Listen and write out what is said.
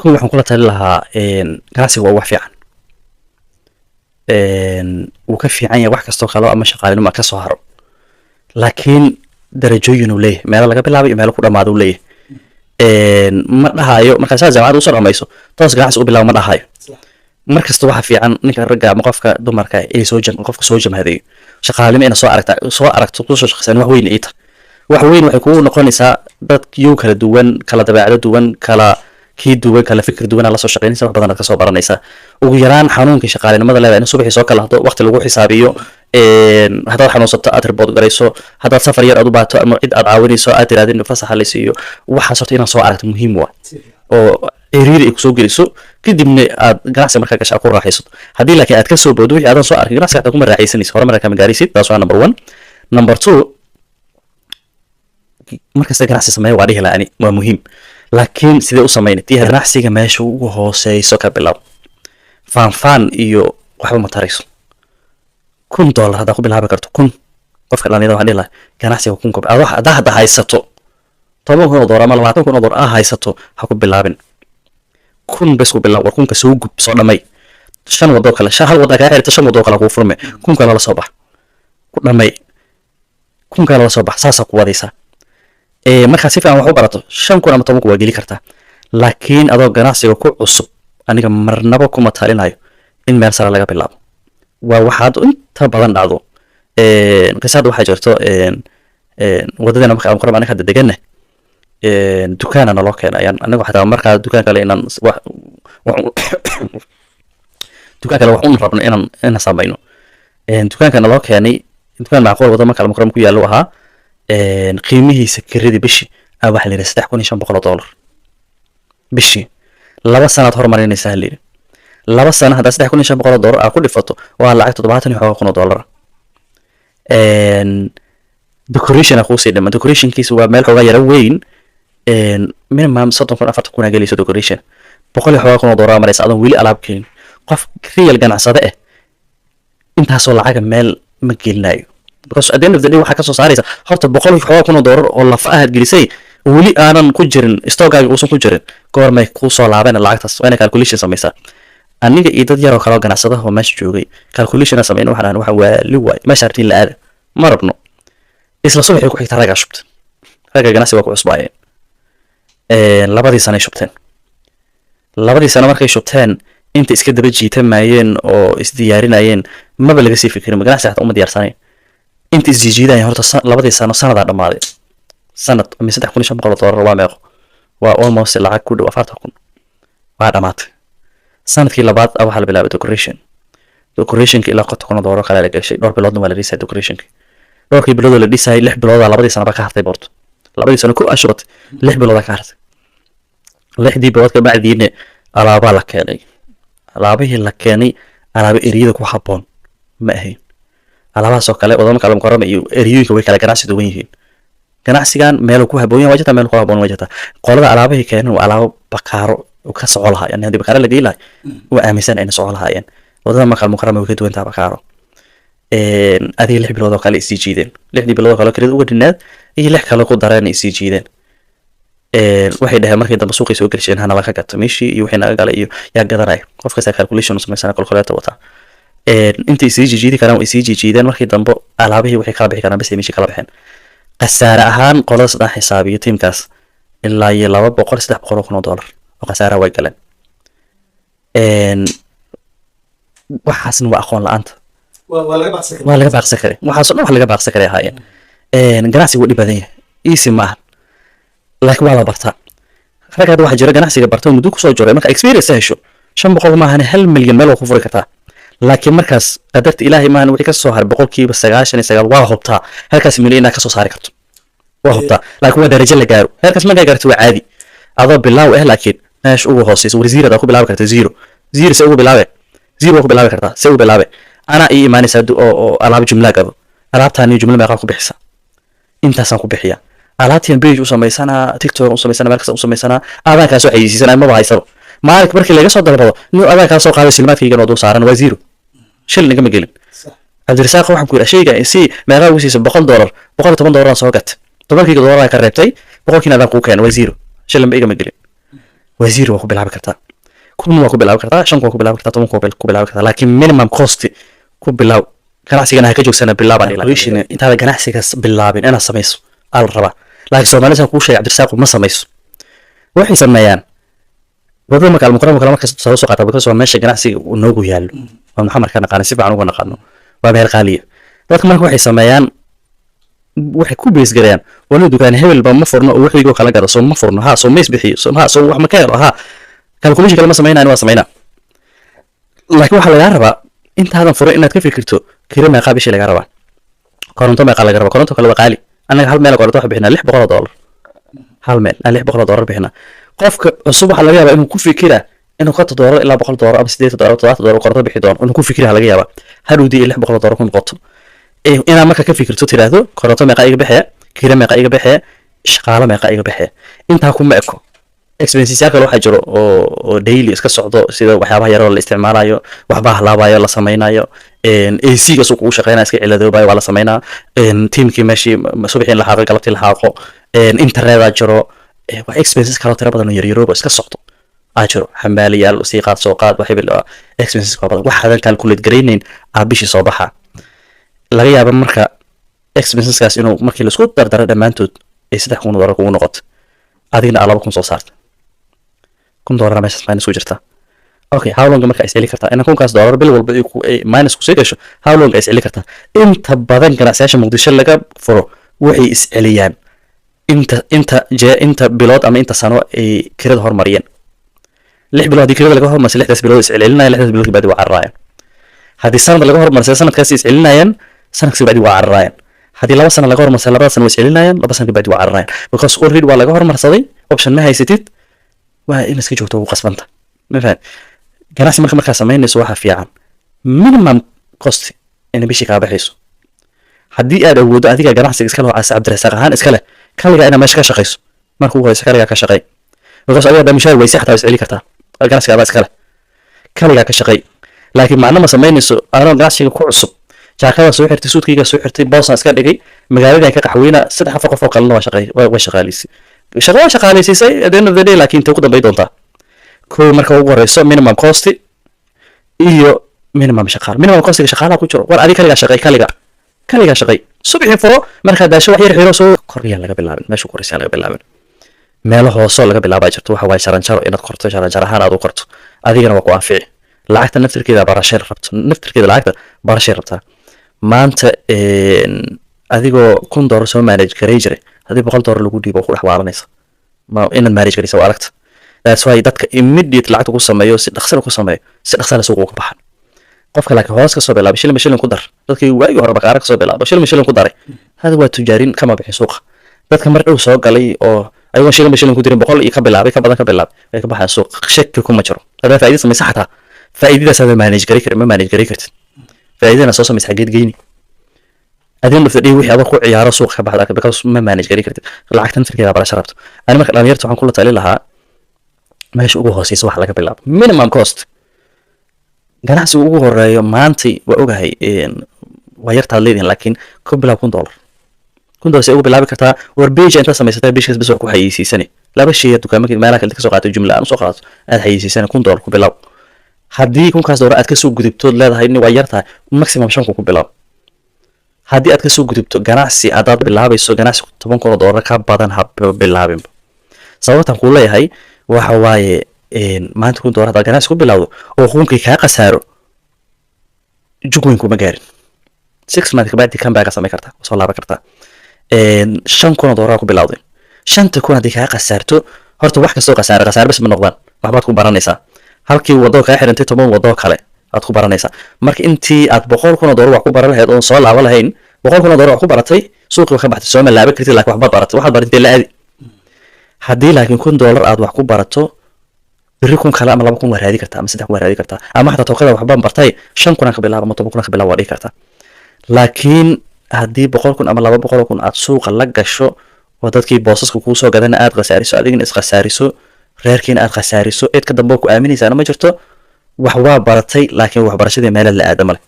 كل waxaan kula talin lahaa ganacsiga waa wax fiican uu ka fiican yahay wax kastoo kale ama shaqaalinimo ka soo haro laakiin darajooyin uu leeyahay meel laga bilaabo iyo meel ku dhamaado uu leeyahay ma dhahayo marka jaamacad u soo dhamayso toos ganacsi u bilaabo ma dhahayo markasta waxa fiican ninka ragga ama qofka dumarka ay qofka soo jamhaday shaqaalinimo ina soo aragto ku soo shaqaysan wax weyn ita wax weyn waxay ku noqonaysaa dad iyo kala duwan kala dabeecado duwan kala kii duwan kala fikir duwan la soo shaqeynaysa wax badan ka soo baranaysa ugu yaraan xanuunka shaqaalinimada leedahay in subaxii soo kala hado waqti lagu xisaabiyo hadaad xanuunsato aad report garayso hadaad safar yar aad u baato ama cid aad caawinayso aad tiraadin fasaxa la siiyo waxa soo inaan soo aragto muhiim waa oo eriiri ku soo geliso kadibna aad ganacsi markaa gashaa ku raaxaysato haddii laakiin aad ka soo boodo wixii aadan soo arkin ganacsi aad kuma raaxaysanayso horumar ka gaaraysid taas waa number 1 number 2 markasta ganacsi sameeyo waa dhihi laani waa muhiim laakiin sidee u sameynay ganacsiga meesha ugu hooseyso ka bilaab faan iyo waxba ma tarayso $1 hadaa ku bilaabi karto qofka dhalinyarada waxaan dhihi lahaa ganacsiga $1 hadda haysato $10,000 ama $20,000 haysato ha ku bilaabin bes ku bilaab war kunka soo gub soo dhamay 5 wado kale hal wada ka xirta 5 wado kale ku furme kunka la soo bax ku dhamay kunka la soo bax saasa ku wadaysa marka si fiican wax u barato 5 ama 10 waa geli kartaa laakiin adoo ganacsiga ku cusub aniga marnaba kuma talinayo in meel sare laga bilaabo waa waxaad inta badan dhacdo qisad waxa jirto wadadana marka aan qorab anaga hadda deganna dukaanana loo keenay anaga xataa marka dukaan kale inaan dukaan kale wax u rabno inaan samayno dukaankana loo keenay dukaan macquul wada marka aan qorab ku yaalo ahaa qiimihiisa kirada bishi waxa la yiraahdaa $3,500 bishi 2 sanaad horumarinaysa halii 2 sano hada $3,500 ku dhifato waa lacag $70,000 decoration aku sii dhama decoration kiisu waa meel xogaa yara weyn minimum 30,000 geliso decoration $100,000 maraysa adan wili alaab keen qof real ganacsade intaasoo lacag meel ma gelinayo because at the end of the day waxa ka soo saaraysa horta $100,000 oo laf aad gelisay wili aanan ku jirin stockaaga uusan ku jirin goormay ku soo laabeen lacagtaas waa in calculation samaysaa aniga iyo dad yar oo kala ganacsada oo meesha joogay calculation sameeyna waxa waa liway ma shartiin la aad ma rabno isla subaxii ku xigta raga shubta raga ganacsi waa ku cusbaayeen labadii sano shubteen labadii sano markay shubteen inta iska daba jiitamayeen oo isdiyaarinayeen maba laga sii fikirin ganacsi xataa uma diyaarsanay inta isjiidayeen horta labadii sano sanada dhamaaday sanad ama $3,500 waa meeqo waa almost lacag ku dhow $40,000 waa dhamaatay sanadkii labaad waxa la bilaabay decorationka ilaa $1,000 kale la gashay dhowr biloodna waa la dhisay decorationka dhowrkii bilood la dhisay 6 bilood labadii sano ba ka hartay boorto labadii sano ku ashurad 6 bilood ka hartay 6 bilood ka bacdiina alaaba la keenay alaabihii la keenay alaaba eriyada ku haboon ma ahayn alaabahaas oo kale wadamo kala qorama iyo eriyooyinka way kala ganacsi duwan yihiin ganacsigan meel ku haboon yahay wajata meel ku haboon wajata qolada alaabihii keenay waa alaabo bakaaro oo ka socol lahaayeen hadii bakaaro la geeyay waa aaminsan in socol lahaayeen wadamo kala qorama way ka duwan tahay bakaaro adii 6 bilood oo kale isii jiideen 6 bilood oo kale kirada uga dhinaad iyo 6 kale ku dareen isii jiideen waxay dhahay markii dambe suuqii soo galsheen hana laga gato meeshii iyo wixii naga galay iyo yaa gadanay qof kasta calculation sameysana calculator wata intii isii jiidi karaan isii jiideen markii dambe alaabihii wixii kala bixi karaan bas meeshii kala bixeen qasaare ahaan qolada saddex xisaabiyo teamkaas ilaa iyo $200,000 oo qasaare way galeen waxaasna waa aqoon la'aanta waa laga baaqsan karay waxaasoo dhan wax laga baaqsan karay ahaayeen ganacsigu waa dhib badan yahay easy maaha laakiin waa la bartaa ragad waxa jira ganacsiga barto muddo ku soo jiray marka experience hesho 500 maahan 1 milyan meel oo ku furi kartaa laakiin markaas qadarta ilaahay maahan wixii ka soo har 99% waa hubtaa halkaas milyan ka soo saari karto waa hubtaa laakiin waa darajo la gaaro halkaas ma gaarto waa caadi adoo bilaaw laakiin meesh ugu hooseyso wasiirada ku bilaabi kartaa 0 se ugu bilaabe 0 ku bilaabi kartaa se ugu bilaabe ana ii iimaanaysa oo alaab jumla gado alaabtaani jumla meeqa ku bixisa intaasaan ku bixiya alaabtiin page u sameysana TikTok u sameysana markaas u sameysana aadaan soo xayisiisana ma bahaysaba maalik markii laga soo dalbado nin aadaan soo qaaday silmaadkayga oo dul saaran waa 0 shil niga ma gelin Cabdirasaaq waxaan ku shayga si meeqa u siisa $100 $110 soo gat $10,000 ka reebtay $100 aadaan ku keenay waa 0 shil ma iga ma gelin wasiir waa ku bilaabi kartaa, kun waa ku bilaabi kartaa, 5 waa ku bilaabi kartaa, 10 waa ku bilaabi kartaa, laakiin minimum cost ku bilaab. ganacsigana ha ka joogsana bilaabaan intaada ganacsigaas bilaabin inaad samayso al rabaa. laakiin Soomaalidu ku sheegay Cabdirasaaq ma samayso, waxay sameeyaan wadada marka al-muqarram kala markaas soo qaata because waa meesha ganacsiga uu noogu yaalo, waa maxaa markaa naqaan si fiican uga naqaano, waa meel qaaliya. dadka marka waxay sameeyaan waxay ku bees gareeyaan wala dukaan hebel ba ma furno oo wixii kala garo soo ma furno ha soo mees bixiyo soo ha soo wax ma ka helo ha calculation kala ma sameynaa waa sameynaa. laakiin waxa laga rabaa intaadan furay inaad ka fikirto kira ma qaabish laga rabaa, koronto ma laga rabaa, koronto kala qaali. anaga hal meel koronto wax bixinaa $600 hal meel $600 bixinaa. qofka cusub waxa laga yaabaa inuu ku fikira inuu ka $100 ilaa $100 ama $800 koronto bixi doono, inuu ku fikira laga yaabaa hadhoodii $600 ku noqoto. inaad marka ka fikirto tiraahdo koronto meeqa iga bixiya, kira meeqa iga bixiya, shaqaale meeqa iga bixiya, intaa kuma eko. expenses kale waxa jiro oo daily iska socdo sida waxyaabaha yar oo la isticmaalayo, waxba halaabayo la sameeynayo, AC ga suuq uu shaqeynaa iska ciladoobayo waa la sameeynaa, teamkii meeshii subaxii la xaqo galabtii la xaqo, internet jiro, wax expenses kale tira badan oo yar yar oo iska socdo ajiro xamaaliyaal si qaad soo qaad wax bil expenses ka badan waxa calculate gareynayn aabishii soo baxa. laga yaabo marka expenses kaas inuu markii la isku dardaro dhamaantood ay $3,000 kugu noqoto, adigna $2,000 soo saarto, $1,000 meesha minus ku jirta. okay how long marka ay isceli kartaa in $1,000 bil walba ay minus ku soo gasho, how long ay isceli kartaa? inta badan ganacsiyaasha Muqdisho laga furo waxay isceliyaan inta bilood ama inta sano ay kirada hormariyeen. 6 bilood hadii kirada laga hormariyay 6 bilood iscelinayaan, 6 bilood baad waa carraayaan. hadii sanad laga hormariyay sanadkaas iscelinayaan, sanadkaas baad waa carraayaan. hadii 2 sano laga hormariyay 2 sano iscelinayaan, 2 sano baad waa carraayaan, because already waa laga hormarsaday option ma haysatid, waa in iska joogto ugu qasbanta. ma fahad ganacsi marka sameynayso waxa fiican minimum cost in bishii ka baxayso. hadii aad awoodo adiga ganacsiga iska loo caasay Cabdirasaaq ahaan iska leh kaliya ina meesha ka shaqeyso, marka uu hayso kaliya ka shaqeey, because adiga damishaar way saxtaa isceli kartaa ganacsiga iska leh kaliya ka shaqeey. laakiin macna ma sameynayso aanoo ganacsiga ku cusub jaakada soo xirtay suudkayga soo xirtay boosna iska dhigay magaalada ka qaxweyna 3 qof oo kale waa shaqaaleysay adeen of the day, laakiin inta ku dambeey doontaa koo marka ugu horeyso minimum cost iyo minimum shaqaale. minimum cost shaqaalaha ku jiro war adiga kaliya shaqeey subaxii furo marka daasho wax yar xiro soo koriya laga bilaabin, meesha koraysa laga bilaabin, meel hoose laga bilaabay jirto waxa way sharanjaro inaad qorto sharanjarahan aad u qorto adigana waa ku anfici. lacagta naftirkeeda barashay rabto, naftirkeeda lacagta barashay rabtaa. maanta adigoo $1,000 soo manage garay jiray hadii $100 lagu dhiibo ku dhaxwaalanaysa ma inaad manage garayso waa aragta. that's why dadka immediate lacagta ku sameeyo si dhaqso ku sameeyo si dhaqso la suuq ka baxan. qofka laakiin hoos ka soo bilaabay shilin ku dar, dadkii waagi hore baqaar ka soo bilaabay shilin ku daray, hada waa tujaarin kama bixin suuqa. dadka mar dhow soo galay oo ayuu shilin ku dirin 100 iyo ka bilaabay ka badan ka bilaabay ay ka baxaan suuq shaki kuma jiro. hada faa'iido samaysa xataa faa'iidadaas aad manage garay kartid faa'iidana soo samaysa xageed geyni adeen dafdii wixii aad ku ciyaaro suuq ka baxda because ma manage garay kartid lacagtan tirkeeda barasho rabto. ani marka dhalinyarta waxaan kula talin lahaa meesha ugu hooseysa wax laga bilaabo minimum cost. ganacsi ugu horeeyo maanta waa ogahay waa yartaa leedin, laakiin ku bilaab $1,000 ugu bilaabi kartaa. war page inta samaysatay page bas wax ku xayeysiisani laba shay dukaamada meelaha kale ka soo qaato jumla aan soo qaato aad xayeysiisani $1,000 ku bilaab. haddii $1,000 aad ka soo gudubto leedahay waa yartaa maximum 5 ku bilaab. haddii aad ka soo gudubto ganacsi aad bilaabayso ganacsi $10,000 ka badan ha bilaabin. sababtan ku leeyahay waxa waaye maanta $1,000 hada ganacsi ku bilaawdo oo xukunkii ka qasaaro jugweyn kuma gaarin 6 months ka baad kan baa ka sameey kartaa soo laaban kartaa. $5,000 ku bilaawday 5,000 hadii ka qasaarto horta wax ka soo qasaar bas ma noqdaan waxbaad ku baranaysaa. halkii wado ka xirantay 10 wado kale aad ku baranaysaa. marka intii aad $100,000 wax ku baran lahayd oo soo laaban lahayn $100,000 wax ku baratay suuqa ka baxday soo ma laaban kartid, laakiin waxbaad baratay waxaad barantay la aadi. haddii laakiin $1,000 aad wax ku barato biri kun kale ama 2,000 waa raadi kartaa ama 3 waa raadi kartaa ama xataa tookada waxbaan bartay 5,000 ka bilaabo ama 10,000 ka bilaabo waa dhigi kartaa. laakiin haddii 100,000 ama 200,000 aad suuqa la gasho oo dadkii boosaska kuu soo gadana aad qasaariso adigna is qasaariso reerkiina aad qasaariso eed ka dambe ku aaminaysaa ma jirto. wax waa baratay laakiin wax barashadii meel la aadama leh.